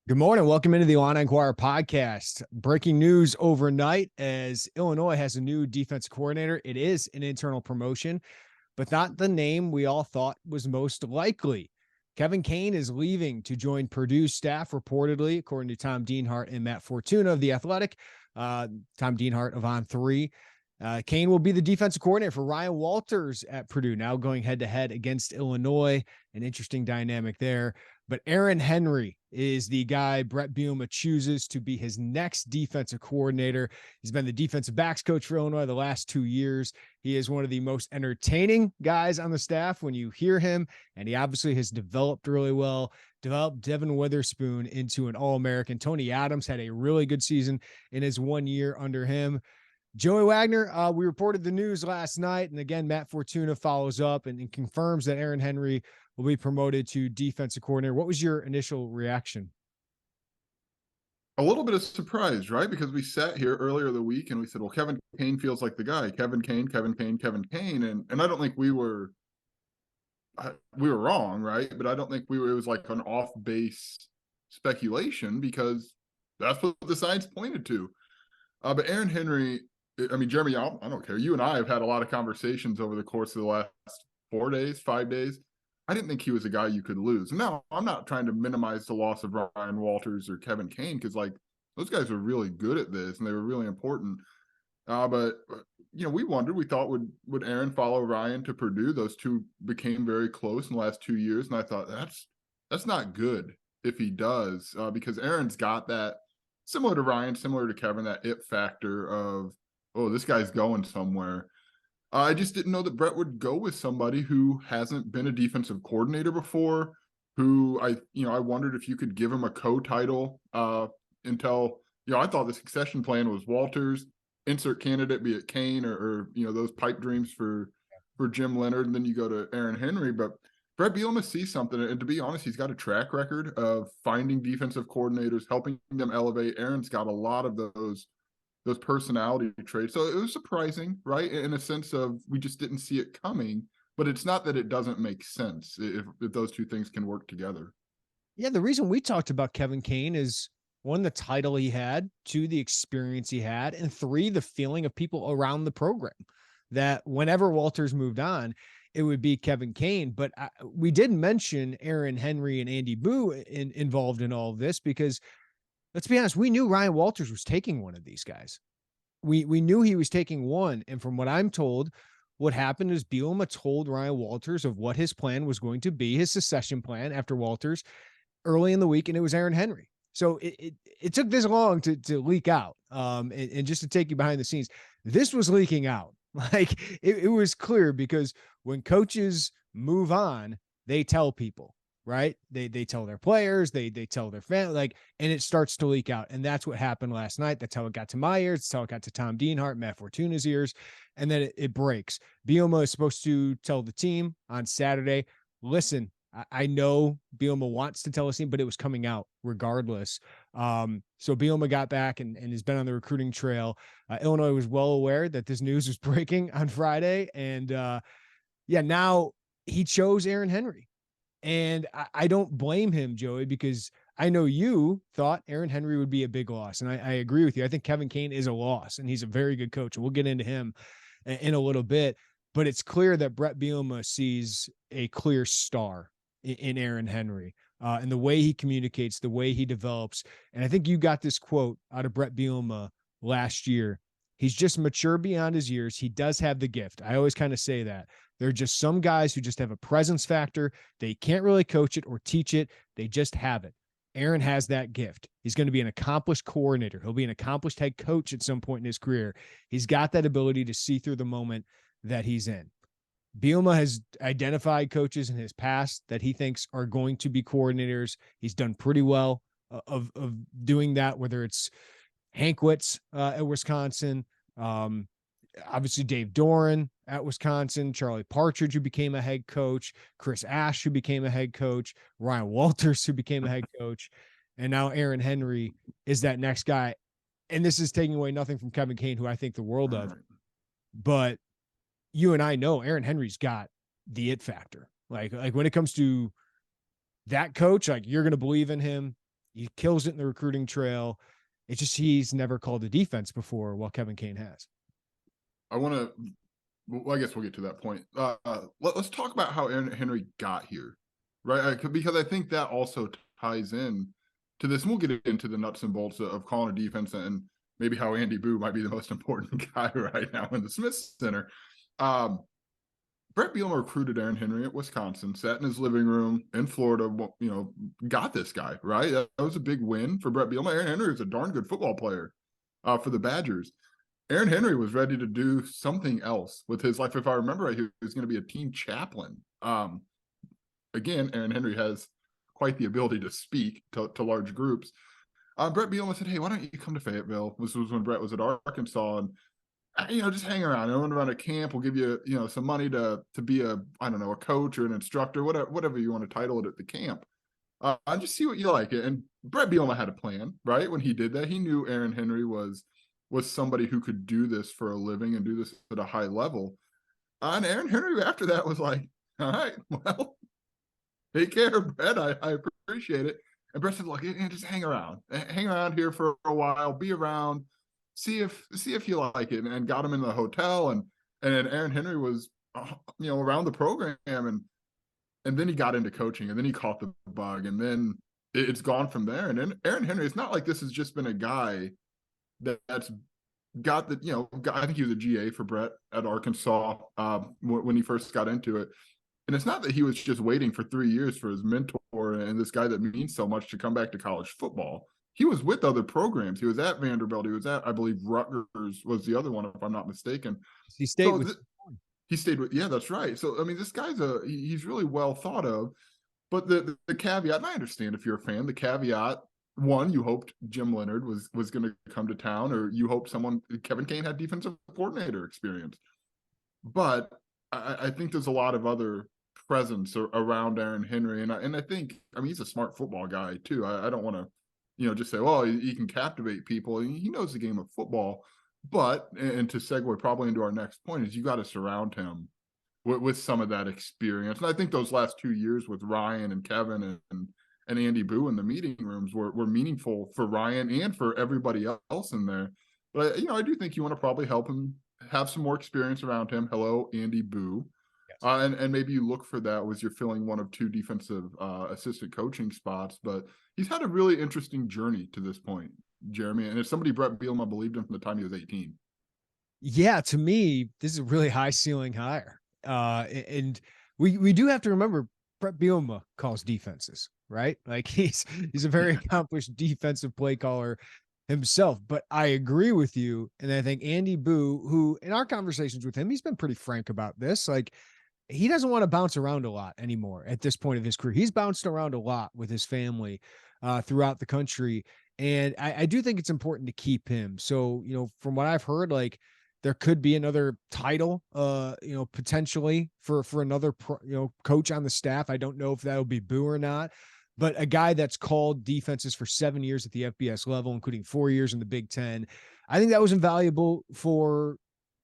Good morning. Welcome into the Illini Inquirer podcast. Breaking news overnight as Illinois has a new defensive coordinator. It is an internal promotion, but not the name we all thought was most likely. Kevin Kane is leaving to join Purdue's staff, reportedly, according to Tom Dienhart and Matt Fortuna of The Athletic. Tom Dienhart of On3. Kane will be the defensive coordinator for Ryan Walters at Purdue, now going head-to-head against Illinois. An interesting dynamic there. But Aaron Henry is the guy Bret Bielema chooses to be his next defensive coordinator. He's been the defensive backs coach for Illinois the last 2 years. He is one of the most entertaining guys on the staff when you hear him, and he obviously has developed really well, developed Devin Witherspoon into an All-American. Tony Adams had a really good season in his 1 year under him. Joey Wagner, we reported the news last night, and again, Matt Fortuna follows up and confirms that Aaron Henry will be promoted to defensive coordinator. What was your initial reaction? A little bit of surprise, right? Because we sat here earlier the week and we said, well, Kevin Kane feels like the guy. Kevin Kane. And I don't think we were wrong, right? But I don't think it was like an off base speculation because that's what the science pointed to. But Aaron Henry, I mean, Jeremy, I don't care. You and I have had a lot of conversations over the course of the last 4 days, 5 days. I didn't think he was a guy you could lose. And now I'm not trying to minimize the loss of Ryan Walters or Kevin Kane because, like, those guys were really good at this and they were really important. But we wondered. We thought would Aaron follow Ryan to Purdue? Those two became very close in the last 2 years, and I thought that's not good if he does because Aaron's got that similar to Ryan, similar to Kevin, that it factor of, oh, this guy's going somewhere. I just didn't know that Bret would go with somebody who hasn't been a defensive coordinator before, who I wondered if you could give him a co-title until, I thought the succession plan was Walters, insert candidate, be it Kane or those pipe dreams for Jim Leonard, and then you go to Aaron Henry. But Bret Bielema sees something, and to be honest, he's got a track record of finding defensive coordinators, helping them elevate. Aaron's got a lot of those personality traits. So it was surprising, right? In a sense of we just didn't see it coming, but it's not that it doesn't make sense if those two things can work together. Yeah, the reason we talked about Kevin Kane is, one, the title he had, two, the experience he had, and three, the feeling of people around the program that whenever Walters moved on, it would be Kevin Kane. But we did mention Aaron Henry and Andy Boo involved in all of this because, let's be honest, we knew Ryan Walters was taking one of these guys. We knew he was taking one. And from what I'm told, what happened is Bielema told Ryan Walters of what his plan was going to be, his succession plan after Walters early in the week, and it was Aaron Henry. So it took this long to leak out. And just to take you behind the scenes, this was leaking out. Like it was clear because when coaches move on, they tell people. Right. They tell their players, they tell their family, and it starts to leak out. And that's what happened last night. That's how it got to my ears. That's how it got to Tom Dienhart, Matt Fortuna's ears. And then it breaks. Bielema is supposed to tell the team on Saturday, listen, I know Bielema wants to tell us, but it was coming out regardless. So Bielema got back and has been on the recruiting trail. Illinois was well aware that this news was breaking on Friday. And now he chose Aaron Henry. And I don't blame him, Joey, because I know you thought Aaron Henry would be a big loss. And I agree with you. I think Kevin Kane is a loss, and he's a very good coach. And we'll get into him in a little bit. But it's clear that Bret Bielema sees a clear star in Aaron Henry and the way he communicates, the way he develops. And I think you got this quote out of Bret Bielema last year. He's just mature beyond his years. He does have the gift. I always kind of say that. There are just some guys who just have a presence factor. They can't really coach it or teach it. They just have it. Aaron has that gift. He's going to be an accomplished coordinator. He'll be an accomplished head coach at some point in his career. He's got that ability to see through the moment that he's in. Bielema has identified coaches in his past that he thinks are going to be coordinators. He's done pretty well of doing that, whether it's Hankwitz at Wisconsin, obviously Dave Doran at Wisconsin, Charlie Partridge, who became a head coach, Chris Ash, who became a head coach, Ryan Walters, who became a head coach, and now Aaron Henry is that next guy. And this is taking away nothing from Kevin Kane, who I think the world of, but you and I know Aaron Henry's got the it factor. Like when it comes to that coach, like, you're going to believe in him. He kills it in the recruiting trail. It's just he's never called a defense before, while Kevin Kane has. I want to. Well, I guess we'll get to that point. Let's talk about how Aaron Henry got here, right? Because I think that also ties in to this. And we'll get into the nuts and bolts of calling a defense and maybe how Andy Boo might be the most important guy right now in the Smith Center. Bret Bielema recruited Aaron Henry at Wisconsin, sat in his living room in Florida, got this guy, right? That was a big win for Bret Bielema. Aaron Henry is a darn good football player for the Badgers. Aaron Henry was ready to do something else with his life. If I remember right, he was going to be a team chaplain. Again, Aaron Henry has quite the ability to speak to large groups. Bret Bielema said, "Hey, why don't you come to Fayetteville?" This was when Bret was at Arkansas, and just hang around. I want to run a camp. We'll give you, some money to be a coach or an instructor, whatever you want to title it at the camp. Just see what you like. And Bret Bielema had a plan, right? When he did that, he knew Aaron Henry was somebody who could do this for a living and do this at a high level. And Aaron Henry after that was like, "All right, well, take care, Bret. I appreciate it." And Bret said, "Look, just hang around here for a while, be around, see if you like it," and got him in the hotel. And then Aaron Henry was, around the program, and then he got into coaching, and then he caught the bug, and then it's gone from there. And then Aaron Henry, it's not like this has just been a guy that's got the, I think he was a GA for Bret at Arkansas when he first got into it. And it's not that he was just waiting for 3 years for his mentor and this guy that means so much to come back to college football. He was with other programs. He was at Vanderbilt. He was at, I believe, Rutgers was the other one, if I'm not mistaken. He stayed with. He stayed with. Yeah, that's right. So, I mean, this guy's he's really well thought of. But the caveat, and I understand if you're a fan, the caveat, one, you hoped Jim Leonard was going to come to town, or you hoped Kevin Kane had defensive coordinator experience. But I think there's a lot of other presence around Aaron Henry. And I think, he's a smart football guy too. I don't want to, just say, well, he can captivate people. He knows the game of football. But, and to segue probably into our next point, is you got to surround him with some of that experience. And I think those last 2 years with Ryan and Kevin and Andy Boo in the meeting rooms were meaningful for Ryan and for everybody else in there. But, I do think you want to probably help him have some more experience around him. Hello, Andy Boo. Yes. And maybe you look for that as you're filling one of two defensive assistant coaching spots. But he's had a really interesting journey to this point, Jeremy. And it's somebody Bret Bielema believed in from the time he was 18. Yeah, to me, this is a really high ceiling hire. And we do have to remember Bret Bielema calls defenses, right? Like he's a very accomplished defensive play caller himself. But I agree with you. And I think Andy Boo, who in our conversations with him, he's been pretty frank about this. Like he doesn't want to bounce around a lot anymore at this point of his career. He's bounced around a lot with his family throughout the country. And I do think it's important to keep him. So, from what I've heard, like there could be another title, potentially for another, coach on the staff. I don't know if that'll be Boo or not, but a guy that's called defenses for 7 years at the FBS level, including 4 years in the Big Ten. I think that was invaluable for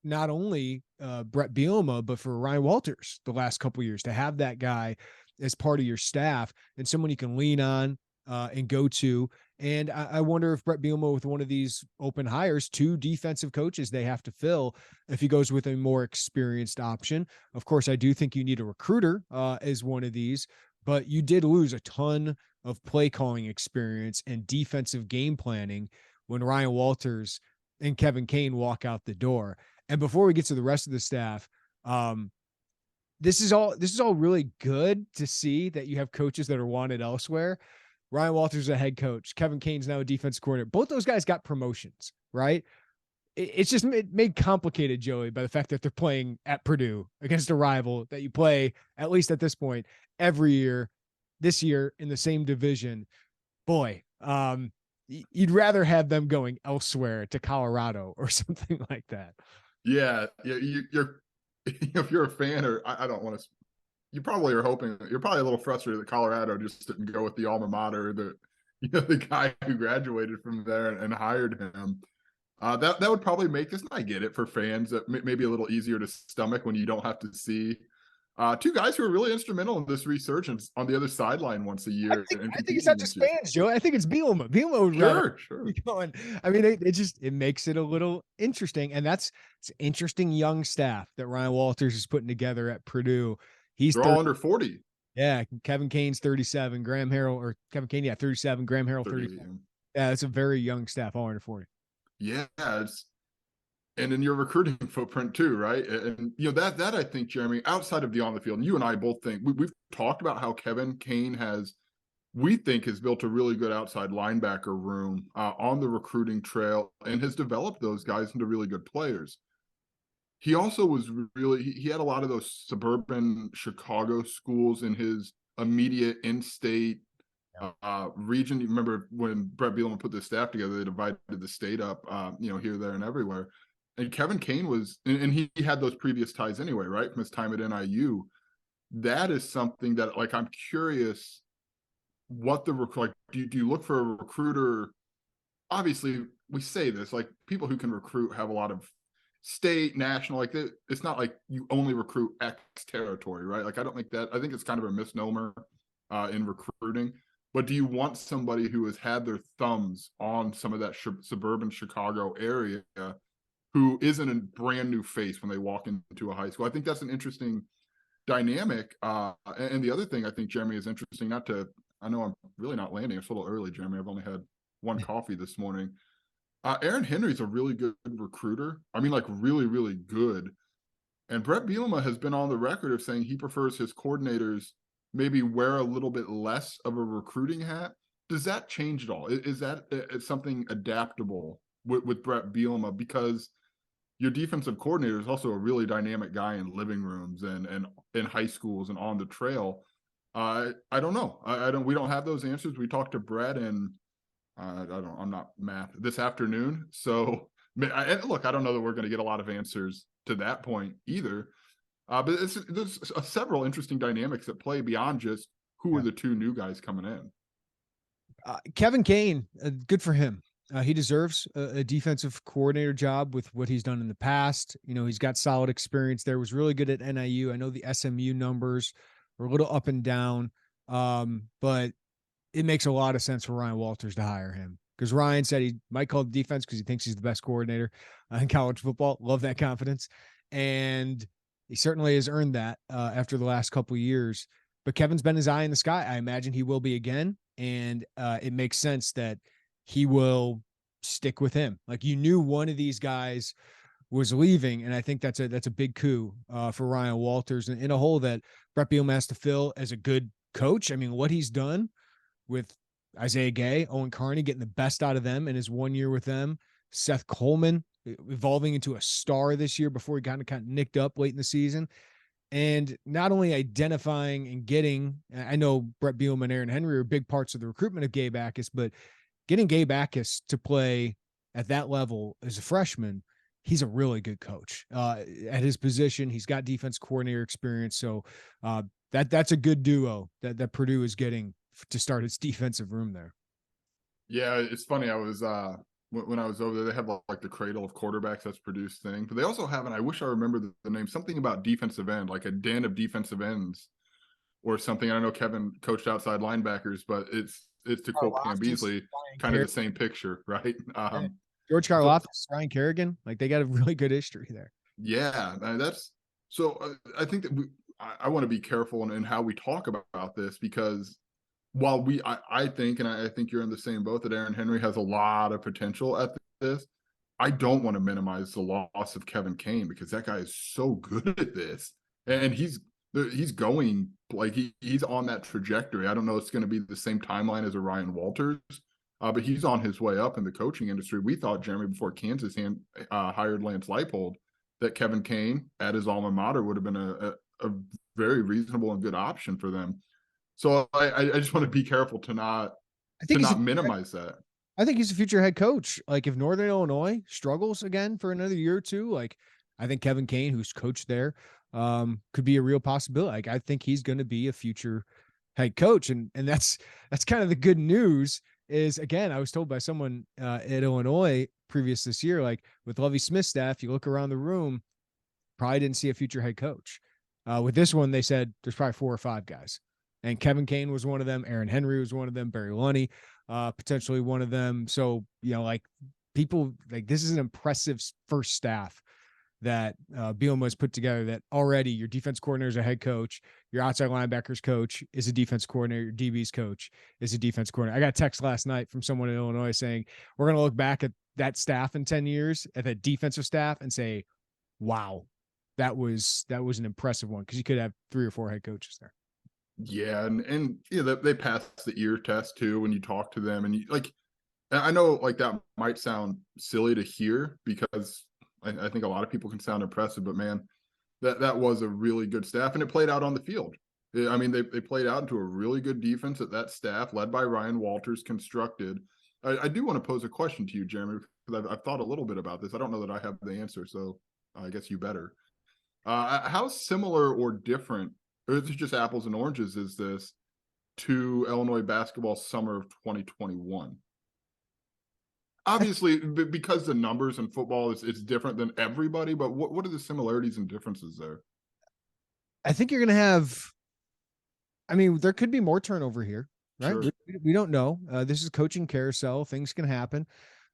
not only Bret Bielema, but for Ryan Walters the last couple of years, to have that guy as part of your staff and someone you can lean on and go to. And I wonder if Bret Bielema, with one of these open hires, 2 defensive coaches they have to fill, if he goes with a more experienced option. Of course, I do think you need a recruiter as one of these, but you did lose a ton of play calling experience and defensive game planning when Ryan Walters and Kevin Kane walk out the door. And before we get to the rest of the staff, this is all really good to see that you have coaches that are wanted elsewhere. Ryan Walters is a head coach. Kevin Kane's now a defensive coordinator. Both those guys got promotions, right? It's just made complicated, Joey, by the fact that they're playing at Purdue against a rival that you play, at least at this point, every year, this year in the same division. Boy, you'd rather have them going elsewhere to Colorado or something like that. Yeah. You're if you're a fan, or I don't want to, you probably are hoping, you're probably a little frustrated that Colorado just didn't go with the alma mater, the guy who graduated from there and hired him. That would probably make this, and I get it, for fans that may be a little easier to stomach when you don't have to see Two guys who are really instrumental in this resurgence on the other sideline once a year and I think it's competing not just against you. fans, Joe. I think it's Bielema. Bielema would rather Sure. be going. I mean, it makes it a little interesting, and it's interesting young staff that Ryan Walters is putting together at Purdue. He's They're all under 40. yeah. Kevin Kane's 37, Graham Harrell or Kevin Kane, yeah, 37, Graham Harrell 30. Yeah, it's a very young staff, all under 40. Yeah, and in your recruiting footprint too, right? And that I think, Jeremy, outside of the on the field, and you and I both think we've talked about how Kevin Kane has built a really good outside linebacker room on the recruiting trail and has developed those guys into really good players. He also was he had a lot of those suburban Chicago schools in his immediate in-state region. You remember when Bret Bielema put the staff together, they divided the state up, here, there, and everywhere. And Kevin Kane and he had those previous ties anyway, right? From his time at NIU. That is something that, like, I'm curious what do you look for a recruiter? Obviously, we say this, like, people who can recruit have a lot of state, national, like, it's not like you only recruit X territory, right? Like, I think it's kind of a misnomer in recruiting. But do you want somebody who has had their thumbs on some of that suburban Chicago area who isn't a brand new face when they walk into a high school? I think that's an interesting dynamic. And the other thing I think, Jeremy, is interesting, I know I'm really not landing. It's a little early, Jeremy. I've only had one coffee this morning. Aaron Henry's a really good recruiter. I mean, like, really, really good. And Bret Bielema has been on the record of saying he prefers his coordinators maybe wear a little bit less of a recruiting hat. Does that change at all? Is that something adaptable with Bret Bielema? Because your defensive coordinator is also a really dynamic guy in living rooms and in high schools and on the trail. I don't know. We don't have those answers. We talked to Bret and I'm not math this afternoon. So look, I don't know that we're going to get a lot of answers to that point either. But there's several interesting dynamics at play beyond just who are the two new guys coming in. Kevin Kane, good for him. He deserves a defensive coordinator job with what he's done in the past. He's got solid experience there, was really good at NIU. I know the SMU numbers are a little up and down, but it makes a lot of sense for Ryan Walters to hire him, because Ryan said he might call the defense because he thinks he's the best coordinator in college football. Love that confidence. And he certainly has earned that after the last couple of years. But Kevin's been his eye in the sky. I imagine he will be again. And it makes sense that he will stick with him. Like, you knew one of these guys was leaving, and I think that's a big coup for Ryan Walters, and in a hole that Bret Bielema has to fill as a good coach. I mean, what he's done with Isaiah Gay, Owen Carney, getting the best out of them in his 1 year with them, Seth Coleman evolving into a star this year before he kind of nicked up late in the season. And not only identifying and getting, I know Bret Bielema and Aaron Henry are big parts of the recruitment of Gabe Backus, but getting Gabe Backus to play at that level as a freshman, he's a really good coach at his position. He's got defense coordinator experience. So that's a good duo that Purdue is getting to start its defensive room there. Yeah, it's funny. I was when I was over there, they have like the cradle of quarterbacks that's Purdue's thing, but they also have, and I wish I remember the name, something about defensive end, like a den of defensive ends or something. I don't know, Kevin coached outside linebackers, but it's to quote Pam Beasley, kind of the same picture, right? George Karlaftis, Ryan Kerrigan, like, they got a really good history there. Yeah, that's so. I think that I want to be careful in how we talk about this, because while I think, and I think you're in the same boat, that Aaron Henry has a lot of potential at this, I don't want to minimize the loss of Kevin Kane, because that guy is so good at this, and he's going, like, he's on that trajectory. I don't know if it's going to be the same timeline as a Ryan Walters, but he's on his way up in the coaching industry. We thought, Jeremy, before Kansas hired Lance Leipold, that Kevin Kane at his alma mater would have been a very reasonable and good option for them. So I just want to be careful to not minimize that. I think he's a future head coach. Like, if Northern Illinois struggles again for another year or two, like, I think Kevin Kane, who's coached there, could be a real possibility. Like, I think he's going to be a future head coach. And that's kind of the good news is, again, I was told by someone at Illinois previous this year, like, with Lovie Smith's staff, you look around the room, probably didn't see a future head coach. With this one, they said there's probably 4 or 5 guys, and Kevin Kane was one of them. Aaron Henry was one of them. Barry Lunny, potentially one of them. So, like people like this is an impressive first staff that Bielema has put together, that already your defense coordinator is a head coach, your outside linebackers coach is a defense coordinator, your DB's coach is a defense coordinator. I got a text last night from someone in Illinois saying, we're going to look back at that staff in 10 years, at that defensive staff, and say, wow, that was an impressive one, because you could have 3 or 4 head coaches there. Yeah, and they pass the ear test too when you talk to them, and you like. I know like that might sound silly to hear because I think a lot of people can sound impressive, but man, that was a really good staff, and it played out on the field. I mean, they played out into a really good defense that staff, led by Ryan Walters, constructed. I do want to pose a question to you, Jeremy, because I've thought a little bit about this. I don't know that I have the answer, so I guess you better. How similar or different, or is it just apples and oranges, is this to Illinois basketball summer of 2021? Obviously, because the numbers in football it's different than everybody, but what are the similarities and differences there? I think you're going to have, I mean, there could be more turnover here, right? Sure. We don't know. This is coaching carousel. Things can happen.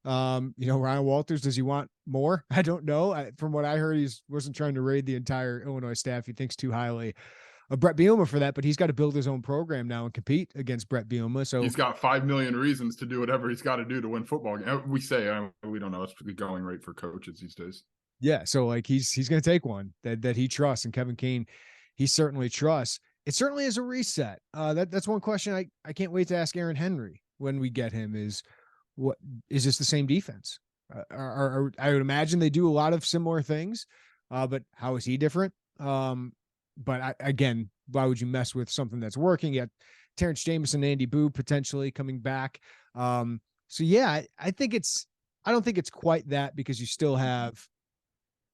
Ryan Walters, does he want more? I don't know. From what I heard, he wasn't trying to raid the entire Illinois staff. He thinks too highly of Bret Bielema for that, but he's got to build his own program now and compete against Bret Bielema. So he's got 5 million reasons to do whatever he's got to do to win football games. We say we don't know. It's the going rate for coaches these days. Yeah, so like he's going to take one that he trusts, and Kevin Kane, he certainly trusts. It certainly is a reset. That's one question I can't wait to ask Aaron Henry when we get him is, what is this the same defense? I would imagine they do a lot of similar things, but how is he different? But again, why would you mess with something that's working? You got Terrence Jameson, Andy Boo potentially coming back. So yeah, I don't think it's quite that, because you still have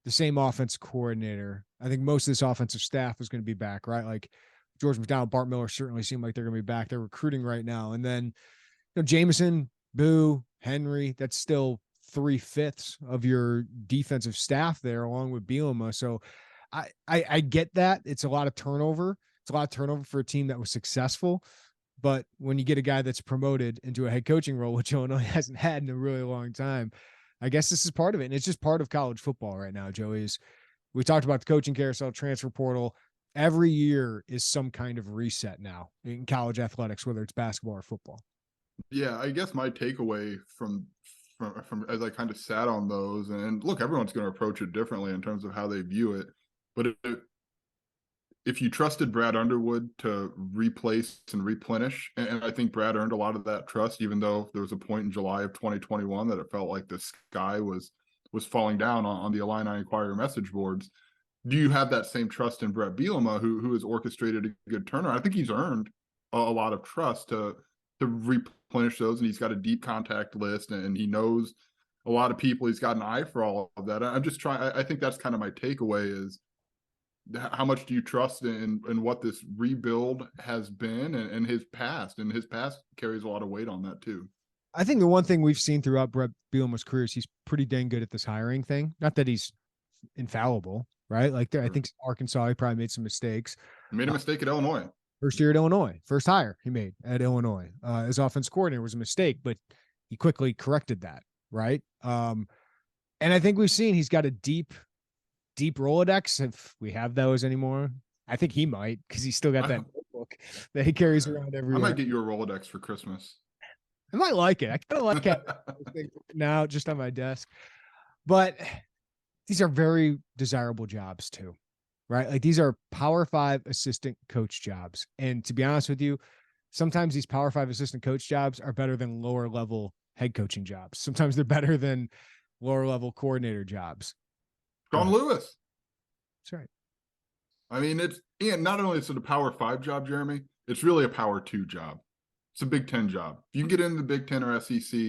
the same offense coordinator. I think most of this offensive staff is going to be back, right? Like George McDonald, Bart Miller certainly seem like they're going to be back. They're recruiting right now. And then, Jameson, Boo, Henry, that's still 3/5 of your defensive staff there, along with Bielema. So I get that. It's a lot of turnover. It's a lot of turnover for a team that was successful. But when you get a guy that's promoted into a head coaching role, which Illinois hasn't had in a really long time, I guess this is part of it. And it's just part of college football right now, Joey. We talked about the coaching carousel, transfer portal. Every year is some kind of reset now in college athletics, whether it's basketball or football. Yeah, I guess my takeaway from as I kind of sat on those, and look, everyone's going to approach it differently in terms of how they view it. But if you trusted Brad Underwood to replace and replenish, and I think Brad earned a lot of that trust, even though there was a point in July of 2021 that it felt like the sky was falling down on the Illini Inquirer message boards. Do you have that same trust in Bret Bielema, who has orchestrated a good turnaround? I think he's earned a lot of trust to replenish those, and he's got a deep contact list, and he knows a lot of people. He's got an eye for all of that. I'm just trying. I think that's kind of my takeaway is, how much do you trust in what this rebuild has been, and his past carries a lot of weight on that too. I think the one thing we've seen throughout Bret Bielema's career is he's pretty dang good at this hiring thing. Not that he's infallible, right? Like I think Arkansas, he probably made some mistakes. He made a mistake at Illinois. First year at Illinois, first hire he made at Illinois. His offense coordinator was a mistake, but he quickly corrected that, right? And I think we've seen he's got a deep Rolodex, if we have those anymore. I think he might, because he's still got that notebook that he carries around everywhere. I might get you a Rolodex for Christmas. I might like it. I kind of like it now, just on my desk. But these are very desirable jobs too, right? Like these are Power 5 assistant coach jobs. And to be honest with you, sometimes these Power 5 assistant coach jobs are better than lower level head coaching jobs. Sometimes they're better than lower level coordinator jobs. Sean Lewis. That's right. I mean, not only is it a Power 5 job, Jeremy, it's really a Power 2 job. It's a Big Ten job. If you can get into the Big Ten or SEC,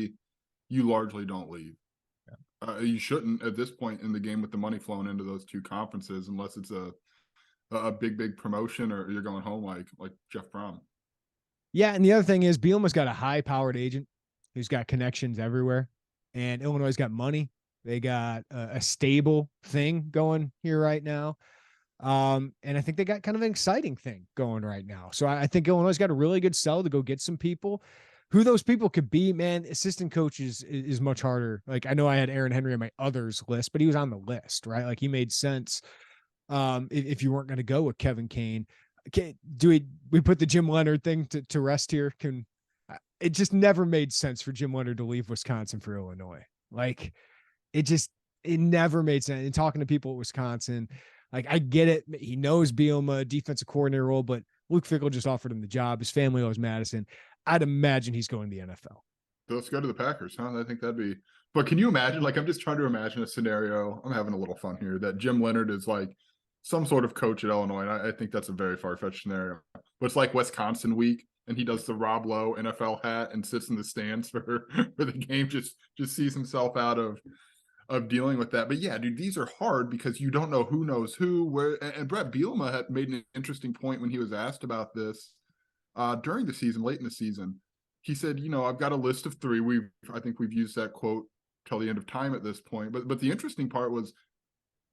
you largely don't leave. Yeah. You shouldn't at this point in the game with the money flowing into those two conferences, unless it's a big promotion or you're going home like Jeff Brom. Yeah, and the other thing is Bielema's got a high-powered agent who's got connections everywhere, and Illinois got money. They got a stable thing going here right now. And I think they got kind of an exciting thing going right now. So I think Illinois got a really good sell to go get some people. Who those people could be, man, assistant coaches is much harder. Like, I know I had Aaron Henry on my others list, but he was on the list, right? Like, he made sense. If you weren't going to go with Kevin Kane, do we put the Jim Leonard thing to rest here? It just never made sense for Jim Leonard to leave Wisconsin for Illinois. Like, it never made sense. And talking to people at Wisconsin, like, I get it. He knows Bielema, defensive coordinator role, but Luke Fickell just offered him the job. His family owes Madison. I'd imagine he's going to the NFL. So let's go to the Packers, huh? I think that'd be. But can you imagine? Like, I'm just trying to imagine a scenario. I'm having a little fun here that Jim Leonard is like some sort of coach at Illinois. And I think that's a very far-fetched scenario. But it's like Wisconsin week, and he does the Rob Lowe NFL hat and sits in the stands for the game. Just sees himself out of dealing with that. But yeah, dude, these are hard because you don't know who knows who, where. And Bret Bielema had made an interesting point when he was asked about this during the season, late in the season. He said, I've got a list of 3. I think we've used that quote till the end of time at this point. But the interesting part was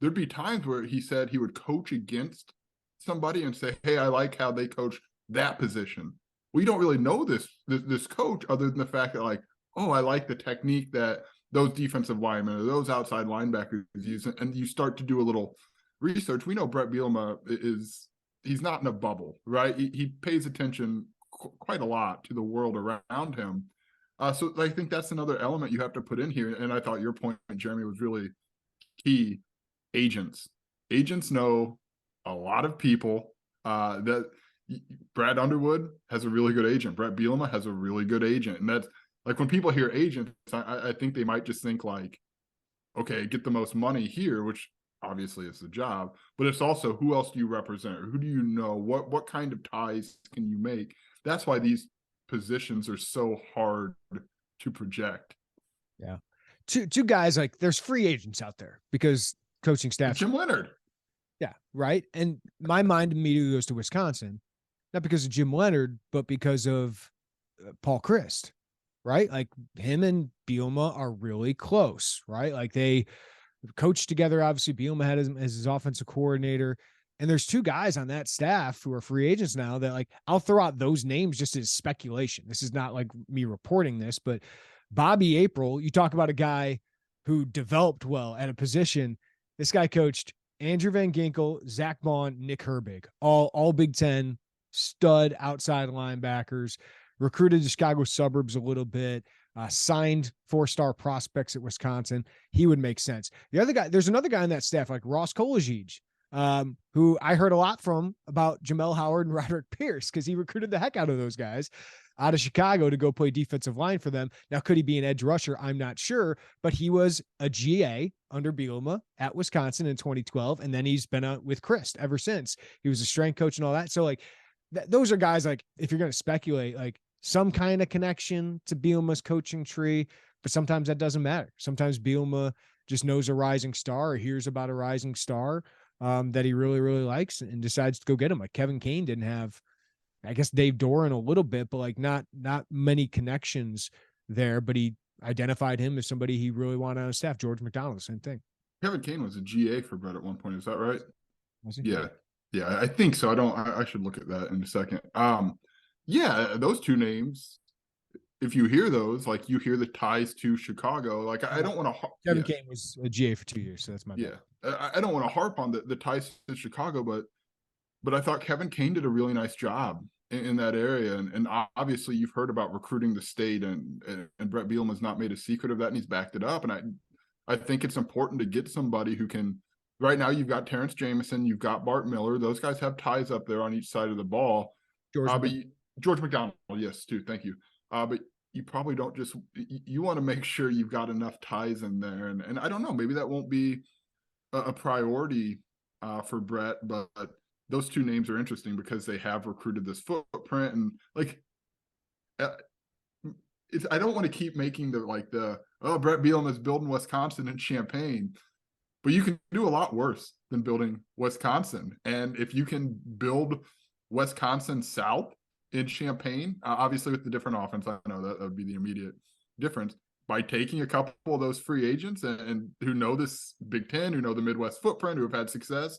there'd be times where he said he would coach against somebody and say, hey, I like how they coach that position. We don't really know this coach other than the fact that, like, oh, I like the technique that those defensive linemen or those outside linebackers use. And you start to do a little research. We know Bret Bielema he's not in a bubble, right? He pays attention quite a lot to the world around him. So I think that's another element you have to put in here. And I thought your point, Jeremy, was really key. Agents know a lot of people. That Brad Underwood has a really good agent. Bret Bielema has a really good agent. And that's like, when people hear agents, I think they might just think like, okay, get the most money here, which obviously is the job, but it's also who else do you represent? Who do you know? What kind of ties can you make? That's why these positions are so hard to project. Yeah. Two guys, like, there's free agents out there because coaching staff. Jim Leonard. Yeah. Right. And my mind immediately goes to Wisconsin, not because of Jim Leonard, but because of Paul Chryst, right? Like, him and Bielema are really close, right? Like, they coached together. Obviously, Bielema had his offensive coordinator. And there's 2 guys on that staff who are free agents now that, like, I'll throw out those names just as speculation. This is not like me reporting this, but Bobby April, you talk about a guy who developed well at a position. This guy coached Andrew Van Ginkel, Zach Bond, Nick Herbig, all Big Ten stud outside linebackers, recruited to Chicago suburbs a little bit, signed 4-star prospects at Wisconsin. He would make sense. The other guy, there's another guy on that staff, like Ross Kolajij, who I heard a lot from about Jamel Howard and Roderick Pierce, because he recruited the heck out of those guys out of Chicago to go play defensive line for them. Now, could he be an edge rusher? I'm not sure, but he was a GA under Bielema at Wisconsin in 2012. And then he's been with Chryst ever since. He was a strength coach and all that. So, like, those are guys, like, if you're going to speculate, like, some kind of connection to Bielema's coaching tree, but sometimes that doesn't matter. Sometimes Bielema just knows a rising star or hears about a rising star that he really, really likes and decides to go get him. Like, Kevin Kane didn't have, I guess, Dave Doran a little bit, but, like, not many connections there, but he identified him as somebody he really wanted on his staff. George McDonald, the same thing. Kevin Kane was a GA for Brett at one point. Is that right? Was he? Yeah. Yeah, I think so. I should look at that in a second. Yeah, those 2 names, if you hear those, like, you hear the ties to Chicago. Like, I don't want to. Kevin Kane was a GA for 2 years, so that's my bad. I don't want to harp on the ties to Chicago, but I thought Kevin Kane did a really nice job in that area. And obviously, you've heard about recruiting the state, and Bret Bielema's not made a secret of that, and he's backed it up. And I think it's important to get somebody who can. Right now, you've got Terrence Jamison, you've got Bart Miller. Those guys have ties up there on each side of the ball. George McDonald, yes, too. Thank you. But you probably don't just you want to make sure you've got enough ties in there. And I don't know, maybe that won't be a priority for Brett, but those 2 names are interesting because they have recruited this footprint. And, like, I don't want to keep making Brett Bielema is building Wisconsin and Champaign. But you can do a lot worse than building Wisconsin. And if you can build Wisconsin South in Champaign, obviously with the different offense, I know that would be the immediate difference, by taking a couple of those free agents and who know this Big Ten, who know the Midwest footprint, who have had success,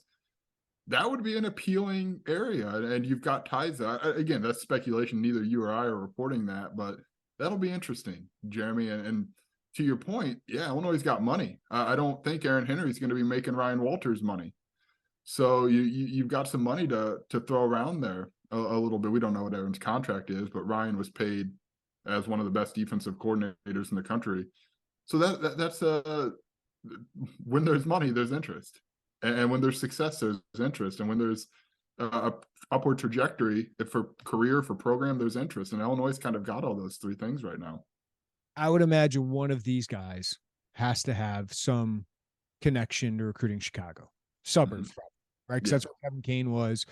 that would be an appealing area. And you've got ties. Again, that's speculation. Neither you or I are reporting that, but that'll be interesting, Jeremy. And to your point, yeah, Illinois' got money. I don't think Aaron Henry's going to be making Ryan Walters money. So you've got some money to throw around there a little bit. We don't know what Aaron's contract is, but Ryan was paid as one of the best defensive coordinators in the country. So that's when there's money, there's interest, and when there's success, there's interest, and when there's a upward trajectory for career, for program, there's interest. And Illinois kind of got all those three things right now. I would imagine one of these guys has to have some connection to recruiting Chicago suburbs, right? Because that's what Kevin Kane was.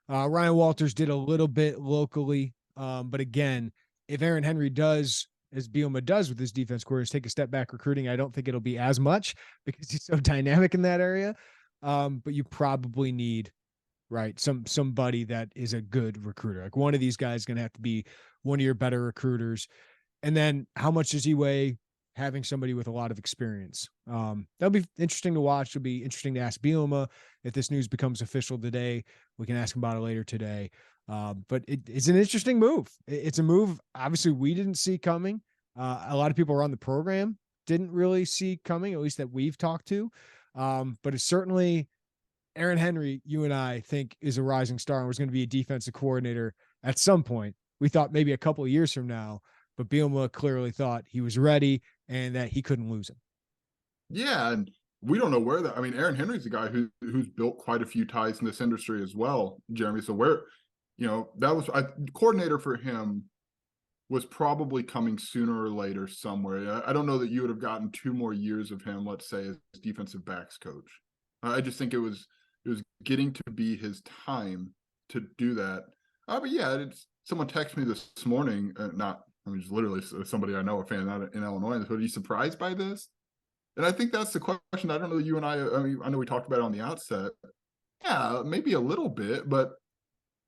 Ryan Walters did a little bit locally, but again, if Aaron Henry does, as Bielema does with his defense coordinators, take a step back recruiting, I don't think it'll be as much because he's so dynamic in that area. But you probably need, right, somebody that is a good recruiter. Like one of these guys is going to have to be one of your better recruiters. And then how much does he weigh having somebody with a lot of experience? That'll be interesting to watch. It'll be interesting to ask Bielema if this news becomes official today. We can ask him about it later today. But it's an interesting move. It's a move, obviously, we didn't see coming. A lot of people around the program didn't really see coming, at least that we've talked to. But it's certainly Aaron Henry, you and I think, is a rising star and was going to be a defensive coordinator at some point. We thought maybe a couple of years from now, but Bielema clearly thought he was ready and that he couldn't lose him. Yeah, and we don't know where that. I mean, Aaron Henry's a guy who's built quite a few ties in this industry as well, Jeremy. So that was coordinator for him was probably coming sooner or later somewhere. I don't know that you would have gotten 2 more years of him, let's say, as defensive backs coach. I just think it was getting to be his time to do that. But yeah, someone texted me this morning, just literally somebody I know, a fan out in Illinois. So, are you surprised by this? And I think that's the question. I don't know, you and I mean, I know we talked about it on the outset. Yeah, maybe a little bit, but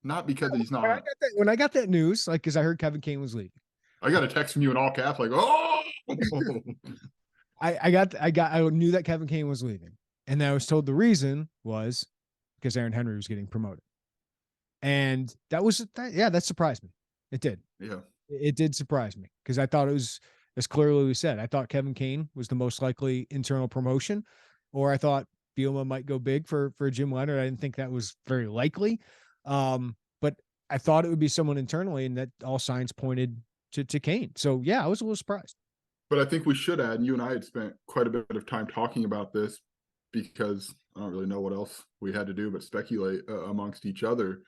not because he's not. When I got that news, like, because I heard Kevin Kane was leaving. I got a text from you in all caps, like, oh! I knew that Kevin Kane was leaving. And I was told the reason was because Aaron Henry was getting promoted. And that surprised me. It did. Yeah. It did surprise me because I thought it was, as clearly we said, I thought Kevin Kane was the most likely internal promotion, or I thought Bielema might go big for Jim Leonard. I didn't think that was very likely. But I thought it would be someone internally, and that all signs pointed to Kane. So yeah, I was a little surprised. But I think we should add, and you and I had spent quite a bit of time talking about this because I don't really know what else we had to do but speculate amongst each other.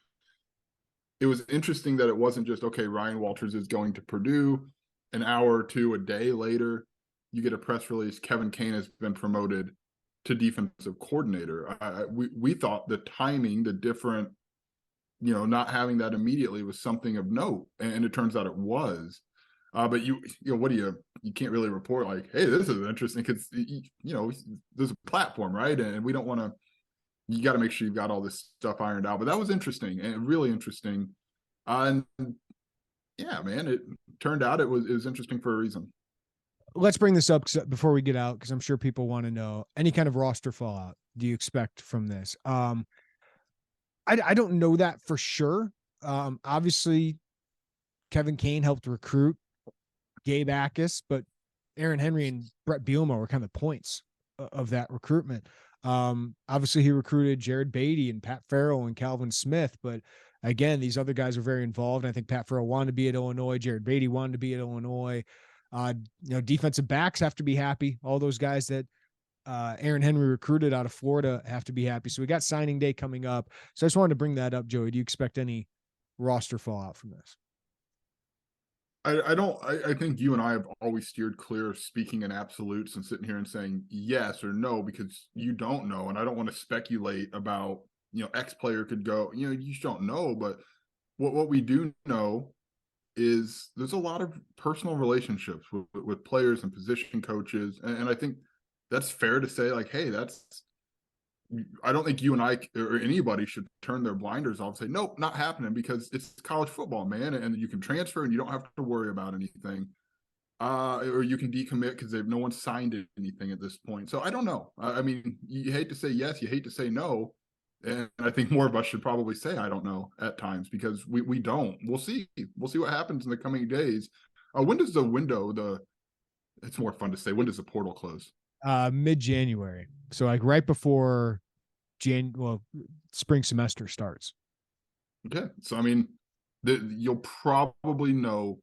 It was interesting that it wasn't just, okay, Ryan Walters is going to Purdue. An hour or two, a day later, you get a press release. Kevin Kane has been promoted to defensive coordinator. We thought the timing, the different, not having that immediately was something of note, and it turns out it was. But you can't really report like, hey, this is interesting because there's a platform, right? And we don't want to. You got to make sure you've got all this stuff ironed out. But that was interesting and really interesting. And yeah, man, it turned out it was interesting for a reason. Let's bring this up before we get out, because I'm sure people want to know any kind of roster fallout do you expect from this? I don't know that for sure. Obviously, Kevin Kane helped recruit Gabe Akis, but Aaron Henry and Bret Bielema were kind of the points of that recruitment. Obviously, he recruited Jared Beatty and Pat Farrell and Calvin Smith, but again, these other guys were very involved. I think Pat Farrell wanted to be at Illinois. Jared Beatty wanted to be at Illinois. Defensive backs have to be happy. All those guys that Aaron Henry recruited out of Florida have to be happy. So we got signing day coming up. So I just wanted to bring that up, Joey. Do you expect any roster fallout from this? I don't. I think you and I have always steered clear of speaking in absolutes and sitting here and saying yes or no because you don't know, and I don't want to speculate about X player could go. You just don't know. But what we do know is there's a lot of personal relationships with players and position coaches, and I think that's fair to say. Like, hey, I don't think you and I or anybody should turn their blinders off and say, nope, not happening because it's college football, man. And you can transfer and you don't have to worry about anything. Or you can decommit because no one signed anything at this point. So I don't know. I mean, you hate to say yes, you hate to say no. And I think more of us should probably say, I don't know at times, because we don't. We'll see. We'll see what happens in the coming days. When does the window, it's more fun to say, when does the portal close? Mid-January. So like right before spring semester starts. Okay. So, I mean, you'll probably know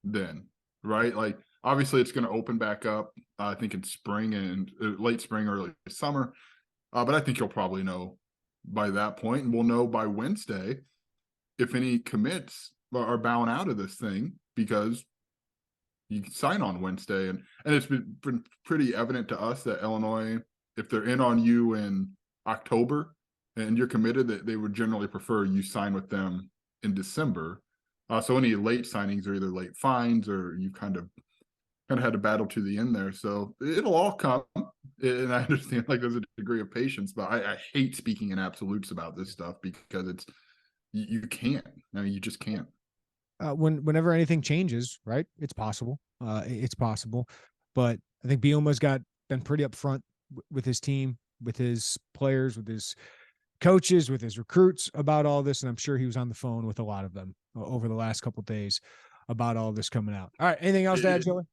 then, right? Like, obviously it's going to open back up, I think in spring and late spring, early summer. But I think you'll probably know by that point, and we'll know by Wednesday if any commits are bowing out of this thing, because you can sign on Wednesday, and it's been pretty evident to us that Illinois, if they're in on you in October and you're committed, that they would generally prefer you sign with them in December. So any late signings are either late fines, or you kind of had to battle to the end there. So it'll all come. And I understand like there's a degree of patience, but I hate speaking in absolutes about this stuff, because it's, you can't. I mean, you just can't. Whenever anything changes, right? It's possible. It's possible. But I think Bielema's been pretty upfront with his team, with his players, with his coaches, with his recruits about all this. And I'm sure he was on the phone with a lot of them over the last couple of days about all this coming out. All right. Anything else to add, Joey?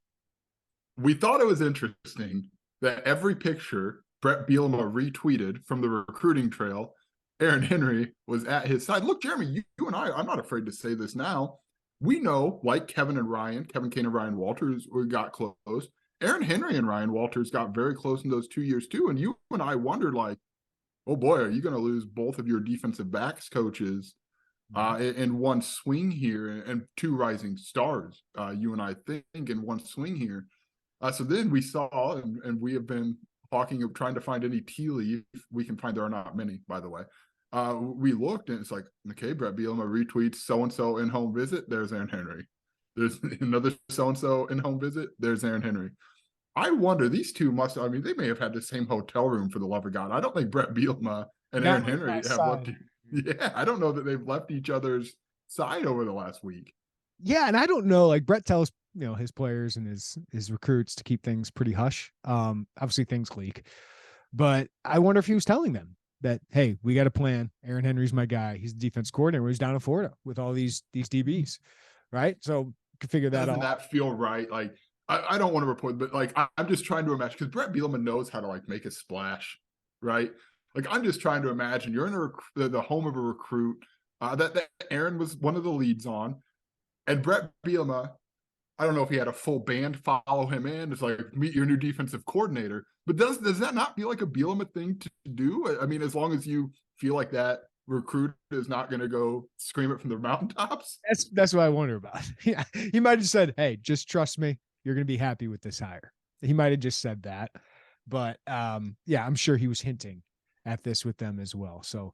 We thought it was interesting that every picture Bret Bielema retweeted from the recruiting trail, Aaron Henry was at his side. Look, Jeremy, you and I'm not afraid to say this now. We know, like Kevin Kane and Ryan Walters, we got close. Aaron Henry and Ryan Walters got very close in those 2 years too. And you and I wondered, like, oh boy, are you going to lose both of your defensive backs coaches in one swing here, and two rising stars, you and I think, in one swing here. So then we saw, and we have been talking of trying to find any tea leaf we can find. There are not many, by the way. We looked, and it's like, okay, Bret Bielema retweets so-and-so in-home visit. There's Aaron Henry. There's another so-and-so in-home visit. There's Aaron Henry. I wonder, these two must, I mean, they may have had the same hotel room, for the love of God. I don't think Bret Bielema and Aaron Henry have left. Yeah, I don't know that they've left each other's side over the last week. Yeah, and I don't know, like Bret tells his players and his recruits to keep things pretty hush. Obviously things leak, but I wonder if he was telling them that, hey, we got a plan. Aaron Henry's my guy. He's the defense coordinator. He's down in Florida with all these DBs, right? So you can figure that out. Doesn't that feel right? Like, I don't want to report, but like I'm just trying to imagine, because Bret Bielema knows how to like make a splash, right? Like, I'm just trying to imagine you're in the home of a recruit that Aaron was one of the leads on, and Bret Bielema, I don't know if he had a full band follow him in. It's like, meet your new defensive coordinator. But does that not feel like a Bielema thing to do? I mean, as long as you feel like that recruit is not going to go scream it from the mountaintops. That's what I wonder about. Yeah, he might have said, "Hey, just trust me. You're going to be happy with this hire." He might have just said that, but yeah, I'm sure he was hinting at this with them as well. So,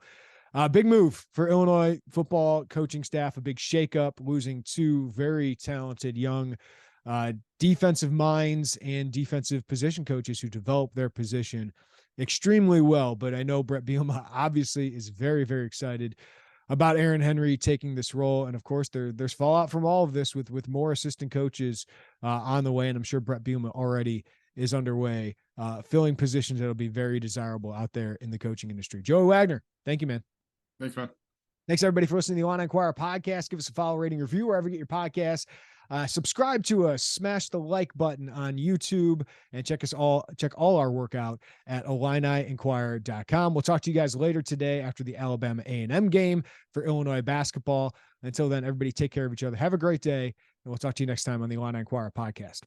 big move for Illinois football coaching staff, a big shakeup, losing two very talented young defensive minds and defensive position coaches who developed their position extremely well. But I know Bret Bielema obviously is very, very excited about Aaron Henry taking this role. And of course, there's fallout from all of this with more assistant coaches on the way. And I'm sure Bret Bielema already is underway, filling positions that'll be very desirable out there in the coaching industry. Joey Wagner, thank you, man. Thanks, man. Thanks, everybody, for listening to the Illini Inquirer podcast. Give us a follow, rating, review, wherever you get your podcasts. Subscribe to us, smash the like button on YouTube, and check all our work out at IlliniInquirer.com. We'll talk to you guys later today after the Alabama A&M game for Illinois basketball. Until then, everybody take care of each other. Have a great day, and we'll talk to you next time on the Illini Inquirer podcast.